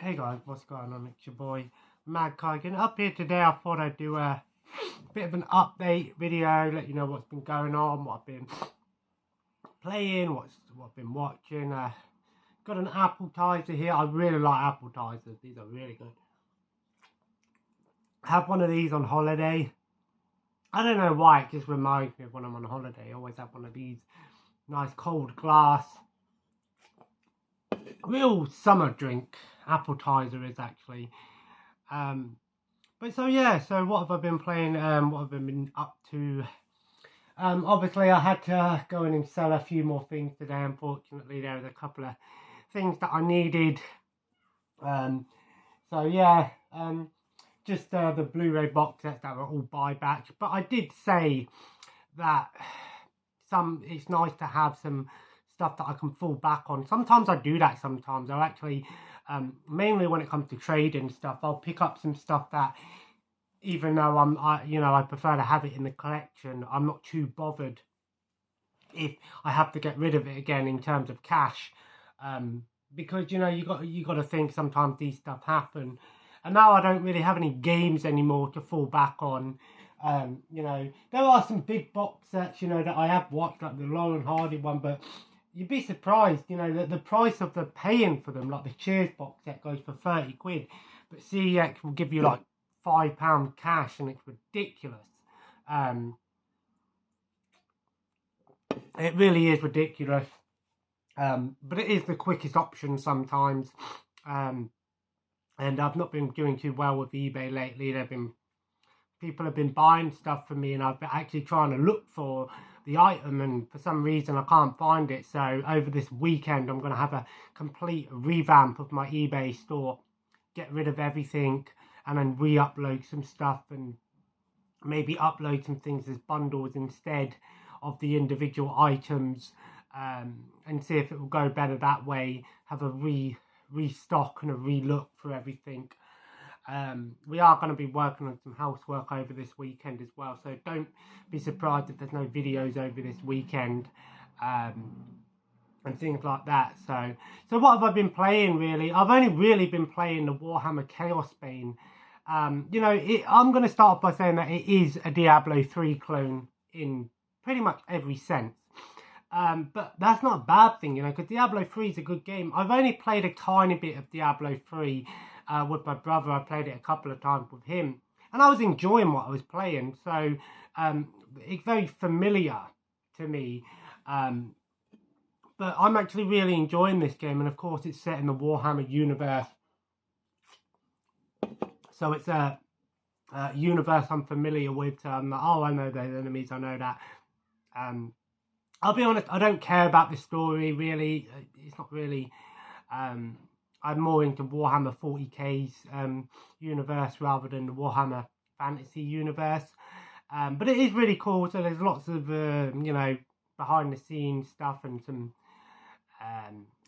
Hey guys, what's going on? It's your boy Mad Kaigan. Up here today, I thought I'd do a bit of an update video, let you know what's been going on, what I've been playing, what I've been watching. Got an appetizer here. I really like appetizers. These are really good. I have one of these on holiday. I don't know why, it just reminds me of when I'm on holiday. I always have one of these nice cold glass. Real summer drink. Appetizer is actually. But so yeah, so what have I been playing? What have I been up to? Obviously I had to go in and sell a few more things today. Unfortunately, there was a couple of things that I needed. So yeah, just the Blu-ray box sets that were all buyback. But I did say that it's nice to have some stuff that I can fall back on. Sometimes I do that. Sometimes I actually, mainly when it comes to trading stuff, I'll pick up some stuff that, even though I prefer to have it in the collection, I'm not too bothered if I have to get rid of it again in terms of cash, because you got to think sometimes these stuff happen. And now I don't really have any games anymore to fall back on. There are some big box sets, that I have watched, like the Laurel and Hardy one, but you'd be surprised, that the price of the paying for them, like the Cheers box set goes for 30 quid, but CEX will give you like £5 cash, and it's ridiculous. It really is ridiculous. But it is the quickest option sometimes. And I've not been doing too well with eBay lately. People have been buying stuff from me, and I've been actually trying to look for the item, and for some reason I can't find it. So over this weekend I'm going to have a complete revamp of my eBay store, get rid of everything, and then re-upload some stuff, and maybe upload some things as bundles instead of the individual items, and see if it will go better that way. Have a restock and a re-look for everything. We are going to be working on some housework over this weekend as well, so don't be surprised if there's no videos over this weekend, and things like that. So what have I been playing really? I've only really been playing the Warhammer Chaos Bane. I'm going to start off by saying that it is a Diablo 3 clone in pretty much every sense. But that's not a bad thing, because Diablo 3 is a good game. I've only played a tiny bit of Diablo 3 with my brother. I played it a couple of times with him, and I was enjoying what I was playing. So it's very familiar to me. But I'm actually really enjoying this game, and of course it's set in the Warhammer universe. So it's a universe I'm familiar with. I know those enemies, I know that. I'll be honest, I don't care about the story really. It's not really. I'm more into Warhammer 40k's universe rather than the Warhammer Fantasy universe. But it is really cool. So there's lots of behind the scenes stuff and some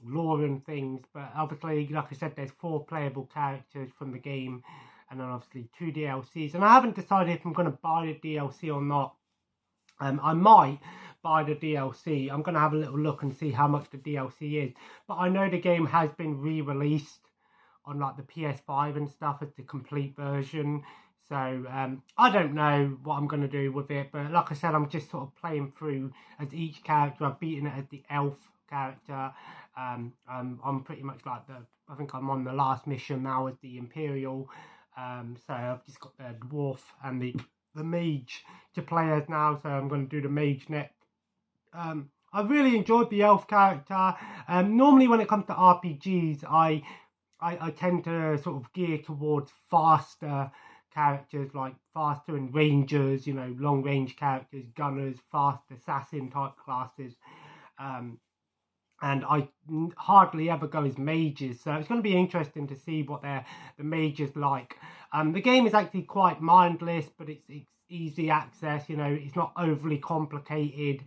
lore and things. But obviously, like I said, there's 4 playable characters from the game, and then obviously 2 DLCs. And I haven't decided if I'm going to buy the DLC or not. I might buy the DLC. I'm going to have a little look and see how much the DLC is. But I know the game has been re-released on like the PS5 and stuff as the complete version. So I don't know what I'm going to do with it. But like I said, I'm just sort of playing through as each character. I've beaten it as the elf character. I'm pretty much like I think I'm on the last mission now as the Imperial. So I've just got the dwarf and the mage to play as now, so I'm going to do the mage next. I really enjoyed the elf character. Normally when it comes to RPGs, I tend to sort of gear towards faster characters, like faster and rangers, long range characters, gunners, fast assassin type classes. And I hardly ever go as mages, so it's going to be interesting to see what the mages like. The game is actually quite mindless, but it's easy access. It's not overly complicated.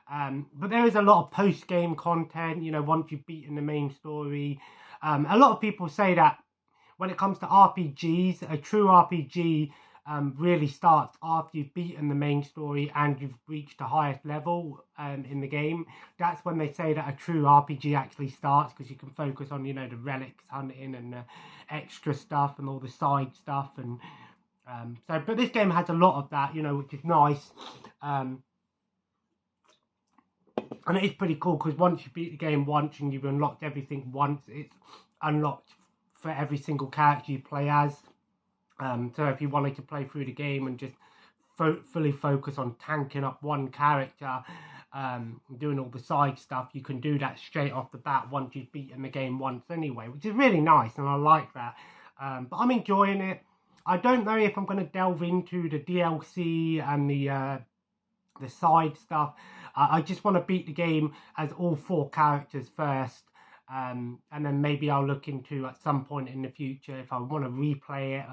But there is a lot of post-game content. Once you've beaten the main story, a lot of people say that when it comes to RPGs, a true RPG, really starts after you've beaten the main story and you've reached the highest level in the game. That's when they say that a true RPG actually starts, because you can focus on, you know, the relics hunting and the extra stuff and all the side stuff. And but this game has a lot of that, you know, which is nice. And it is pretty cool, because once you beat the game once and you've unlocked everything once, it's unlocked for every single character you play as. So if you wanted to play through the game and just fully focus on tanking up one character, doing all the side stuff, you can do that straight off the bat once you've beaten the game once anyway, which is really nice, and I like that. But I'm enjoying it. I don't know if I'm going to delve into the DLC and the side stuff. I just want to beat the game as all 4 characters first. And then maybe I'll look into at some point in the future if I want to replay it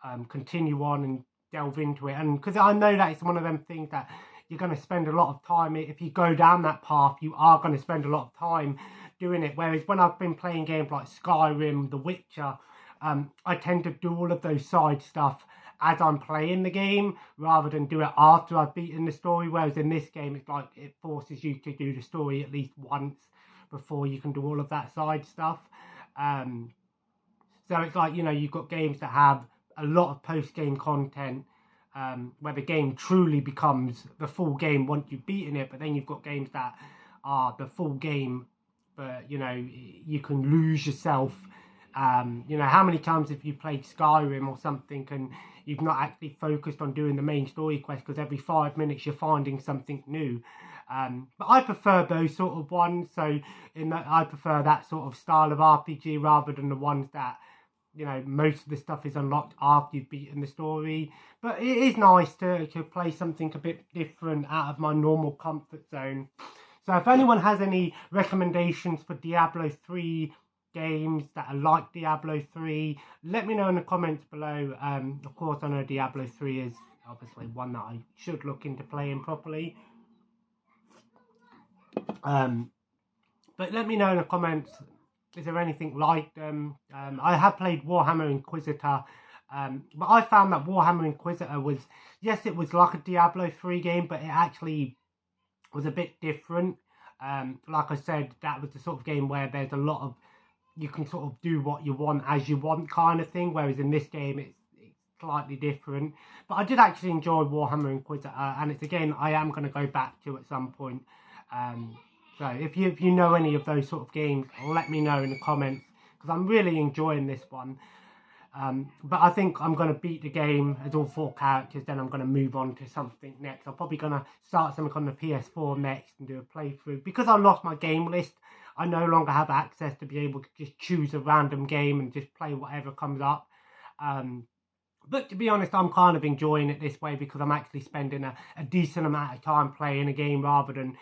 and continue on and delve into it. And because I know that it's one of them things that you're going to spend a lot of time, if you go down that path, you are going to spend a lot of time doing it. Whereas when I've been playing games like Skyrim, The Witcher, I tend to do all of those side stuff as I'm playing the game rather than do it after I've beaten the story. Whereas in this game, it's like it forces you to do the story at least once before you can do all of that side stuff. So it's like, you know, you've got games that have a lot of post-game content where the game truly becomes the full game once you've beaten it, but then you've got games that are the full game, but, you know, you can lose yourself. You know, how many times have you played Skyrim or something and you've not actually focused on doing the main story quest because every 5 minutes you're finding something new? But I prefer those sort of ones. So in that, I prefer that sort of style of RPG rather than the ones that, you know, most of the stuff is unlocked after you've beaten the story. But it is nice to play something a bit different out of my normal comfort zone. So if anyone has any recommendations for Diablo 3 games that are like Diablo 3, let me know in the comments below. Of course, I know Diablo 3 is obviously one that I should look into playing properly. But let me know in the comments, is there anything like them? I have played Warhammer Inquisitor, but I found that Warhammer Inquisitor was, yes, it was like a Diablo 3 game, but it actually was a bit different. Like I said, that was the sort of game where there's a lot of, you can sort of do what you want as you want kind of thing, whereas in this game it's slightly different. But I did actually enjoy Warhammer Inquisitor, and it's a game I am going to go back to at some point. So if you know any of those sort of games, let me know in the comments, because I'm really enjoying this one. But I think I'm going to beat the game as all 4 characters, then I'm going to move on to something next. I'm probably going to start something on the PS4 next and do a playthrough. Because I lost my game list, I no longer have access to be able to just choose a random game and just play whatever comes up. But to be honest, I'm kind of enjoying it this way because I'm actually spending a decent amount of time playing a game rather than,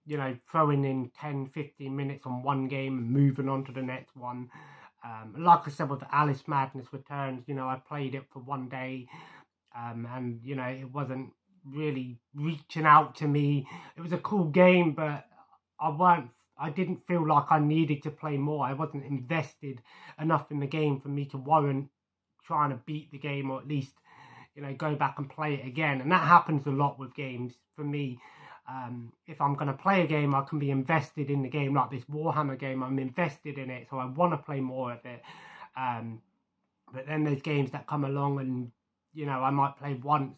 you know, throwing in 10-15 minutes on one game and moving on to the next one. Like I said with Alice Madness Returns, you know, I played it for one day, and, you know, it wasn't really reaching out to me. It was a cool game, but I didn't feel like I needed to play more. I wasn't invested enough in the game for me to warrant trying to beat the game, or at least, you know, go back and play it again. And that happens a lot with games for me. If I'm going to play a game, I can be invested in the game, like this Warhammer game. I'm invested in it, so I want to play more of it. But then there's games that come along and, you know, I might play once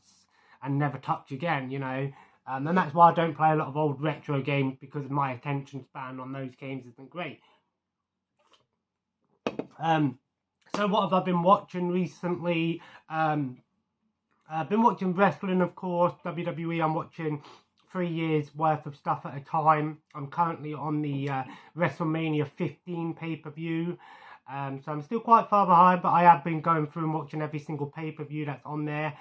and never touch again, you know. And that's why I don't play a lot of old retro games, because my attention span on those games isn't great. So what have I been watching recently? I've been watching wrestling, of course, WWE. I'm watching 3 years worth of stuff at a time. I'm currently on the WrestleMania 15 pay-per-view. So I'm still quite far behind, but I have been going through and watching every single pay-per-view that's on there.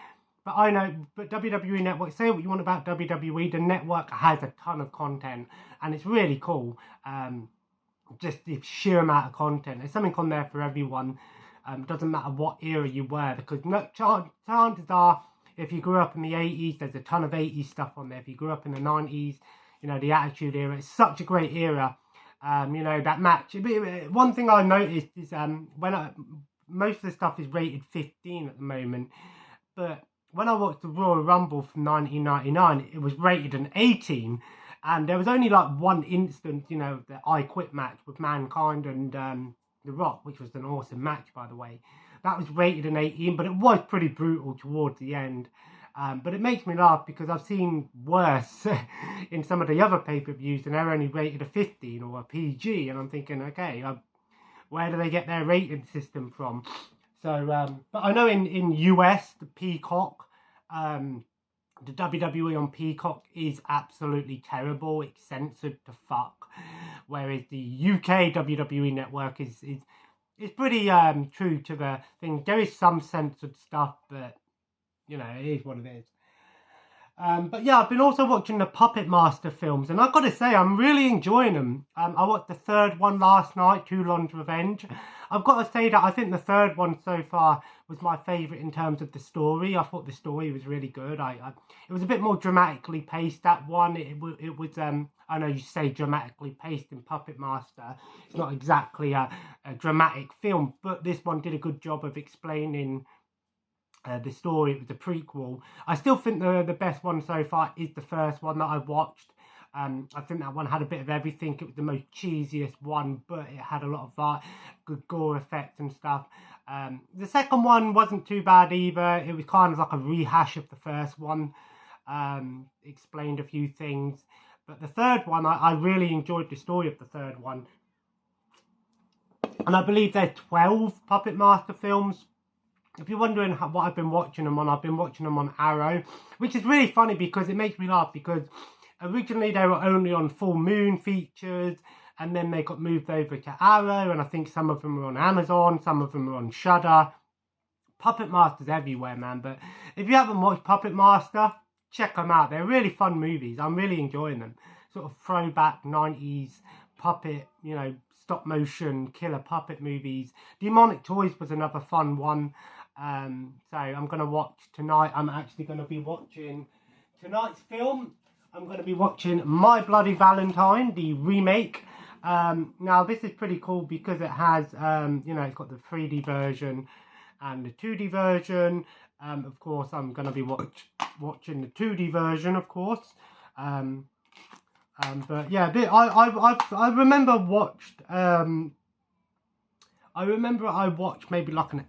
But I know, but WWE Network, say what you want about WWE, the network has a ton of content, and it's really cool. Just the sheer amount of content. There's something on there for everyone. Doesn't matter what era you were, because chances are, if you grew up in the 80s, there's a ton of 80s stuff on there. If you grew up in the 90s, you know, the Attitude Era, it's such a great era. You know, that match. One thing I noticed is most of the stuff is rated 15 at the moment. but when I watched the Royal Rumble from 1999, it was rated an 18, and there was only like one instance, you know, the I Quit match with Mankind and The Rock, which was an awesome match, by the way. That was rated an 18, but it was pretty brutal towards the end. But it makes me laugh because I've seen worse in some of the other pay-per-views, and they're only rated a 15 or a PG, and I'm thinking, okay, where do they get their rating system from? So, but I know in US, the Peacock, the WWE on Peacock is absolutely terrible. It's censored to fuck. Whereas the UK WWE network is pretty true to the thing. There is some censored stuff, but you know, it is what it is. But yeah, I've been also watching the Puppet Master films, and I've got to say, I'm really enjoying them. I watched the third one last night, Toulon's Revenge. I've got to say that I think the third one so far was my favourite in terms of the story. I thought the story was really good. It was a bit more dramatically paced, that one. It was, I know you say dramatically paced in Puppet Master. It's not exactly a dramatic film, but this one did a good job of explaining the story. It was a prequel. I still think the best one so far is the first one that I watched. I think that one had a bit of everything. It was the most cheesiest one, but it had a lot of good gore effects and stuff. The second one wasn't too bad either. It was kind of like a rehash of the first one. Explained a few things. But the third one, I really enjoyed the story of the third one. And I believe there are 12 Puppet Master films. If you're wondering what I've been watching them on, I've been watching them on Arrow, which is really funny because it makes me laugh because originally they were only on Full Moon features, and then they got moved over to Arrow, and I think some of them were on Amazon, some of them were on Shudder. Puppet Master's everywhere, man, but if you haven't watched Puppet Master, check them out. They're really fun movies. I'm really enjoying them. Sort of throwback 90s puppet, you know, stop motion killer puppet movies. Demonic Toys was another fun one. So I'm going to watch tonight. I'm actually going to be watching tonight's film. I'm going to be watching My Bloody Valentine, the remake. Now this is pretty cool because it has, you know, it's got the 3D version and the 2D version. Of course, I'm going to be watching the 2D version, of course. But yeah, I remember I watched maybe like an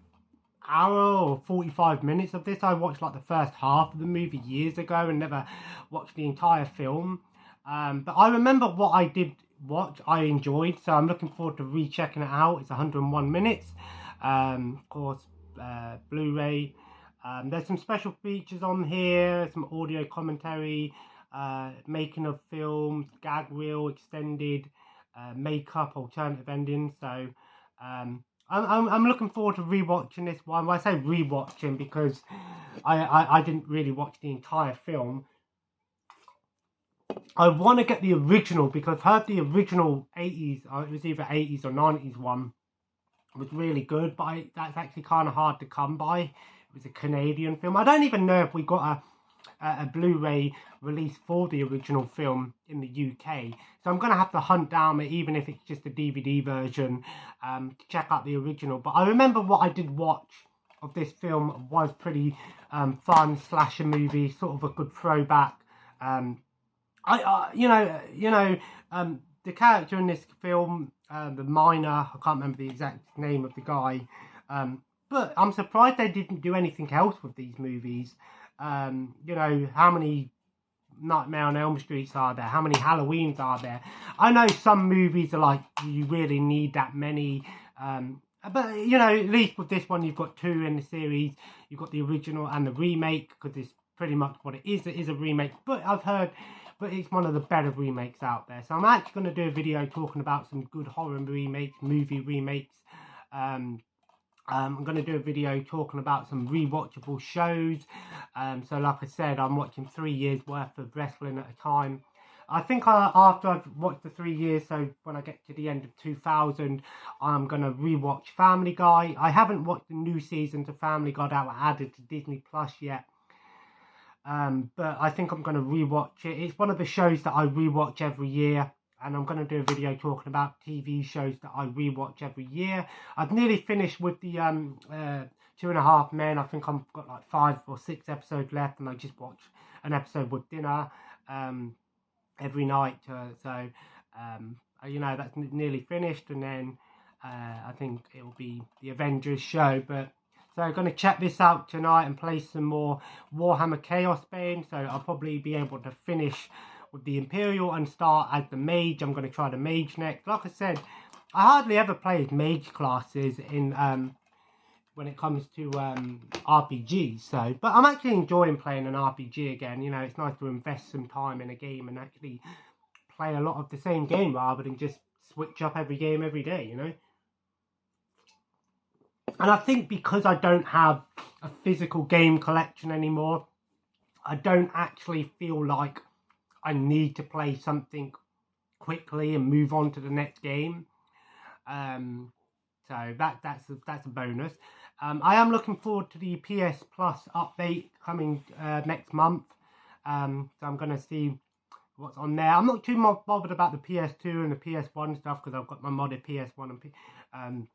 hour or 45 minutes of this. I watched like the first half of the movie years ago and never watched the entire film. But I remember what I did watch, I enjoyed, so I'm looking forward to rechecking it out. It's 101 minutes. Of course, Blu-ray. There's some special features on here, some audio commentary, making of films, gag reel, extended, makeup, alternative endings. So I'm looking forward to rewatching this one. Well, I say rewatching because I didn't really watch the entire film. I want to get the original because I've heard the original 80s, it was either 80s or 90s one, was really good, but that's actually kind of hard to come by. It was a Canadian film. I don't even know if we got a Blu-ray release for the original film in the UK. So I'm going to have to hunt down it, even if it's just a DVD version, to check out the original. But I remember what I did watch of this film was pretty fun slasher movie, sort of a good throwback. The character in this film, the miner, I can't remember the exact name of the guy, but I'm surprised they didn't do anything else with these movies. You know, how many Nightmare on Elm Streets are there? How many Halloweens are there? I know some movies are like, you really need that many, but, you know, at least with this one, you've got 2 in the series. You've got the original and the remake, because it's pretty much what it is. It is a remake, but I've heard, but it's one of the better remakes out there. So I'm actually going to do a video talking about some good horror remakes, movie remakes. I'm going to do a video talking about some rewatchable shows. So like I said, I'm watching 3 years worth of wrestling at a time. I think after I've watched the 3 years, so when I get to the end of 2000, I'm going to rewatch Family Guy. I haven't watched the new seasons of Family Guy that were added to Disney Plus yet. But I think I'm going to rewatch it. It's one of the shows that I rewatch every year. And I'm going to do a video talking about TV shows that I rewatch every year. I've nearly finished with the Two and a Half Men. I think I've got like 5 or 6 episodes left, and I just watch an episode with dinner every night. So you know, that's nearly finished, and then I think it will be the Avengers show. But so I'm going to check this out tonight and play some more Warhammer Chaos Bane. So I'll probably be able to finish with the Imperial and start as the Mage. I'm going to try the Mage next. Like I said, I hardly ever play as Mage classes in when it comes to RPGs. So, but I'm actually enjoying playing an RPG again. You know, it's nice to invest some time in a game and actually play a lot of the same game rather than just switch up every game every day, you know. And I think because I don't have a physical game collection anymore, I don't actually feel like I need to play something quickly and move on to the next game. So that's a bonus. I am looking forward to the PS Plus update coming next month. So I'm going to see what's on there. I'm not too bothered about the PS2 and the PS1 stuff because I've got my modded PS1 and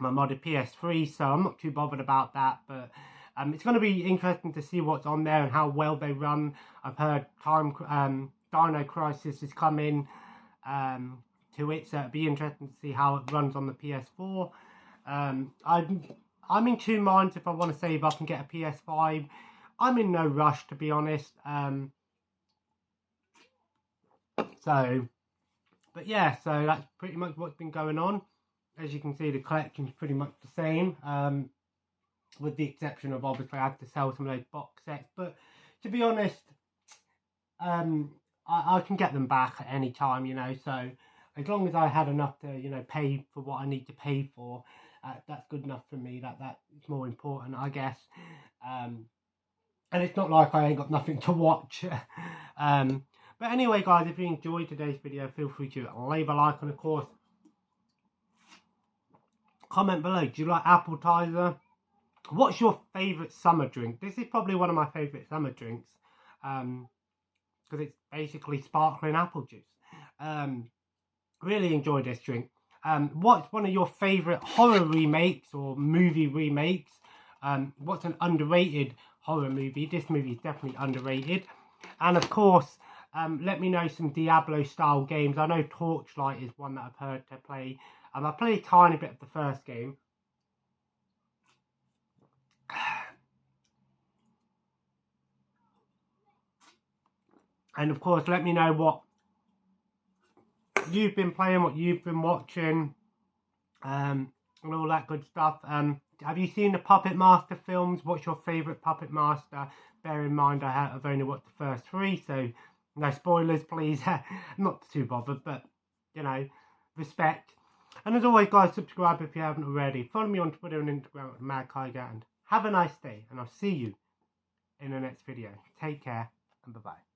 my modded PS3, so I'm not too bothered about that. But it's going to be interesting to see what's on there and how well they run. I've heard Dino Crisis is coming to it, so it'll be interesting to see how it runs on the PS4. I'm in two minds if I want to save up and get a PS5. I'm in no rush, to be honest. But yeah, so that's pretty much what's been going on. As you can see, the collection's pretty much the same, with the exception of obviously I had to sell some of those box sets. But to be honest, I can get them back at any time, you know. So as long as I had enough to, you know, pay for what I need to pay for, that's good enough for me. That's more important, I guess. And it's not like I ain't got nothing to watch. But anyway, guys, if you enjoyed today's video, feel free to leave a like, and of course, comment below. Do you like appetizer? What's your favourite summer drink? This is probably one of my favourite summer drinks, because it's basically sparkling apple juice. Really enjoy this drink. What's one of your favourite horror remakes or movie remakes? What's an underrated horror movie? This movie is definitely underrated. And of course, let me know some Diablo style games. I know Torchlight is one that I've heard to play. I played a tiny bit of the first game. And of course, let me know what you've been playing, what you've been watching, and all that good stuff. Have you seen the Puppet Master films? What's your favourite Puppet Master? Bear in mind, I've only watched the first 3, so no spoilers, please. Not too bothered, but, you know, respect. And as always, guys, subscribe if you haven't already. Follow me on Twitter and Instagram at MadKaiger, and have a nice day, and I'll see you in the next video. Take care, and bye-bye.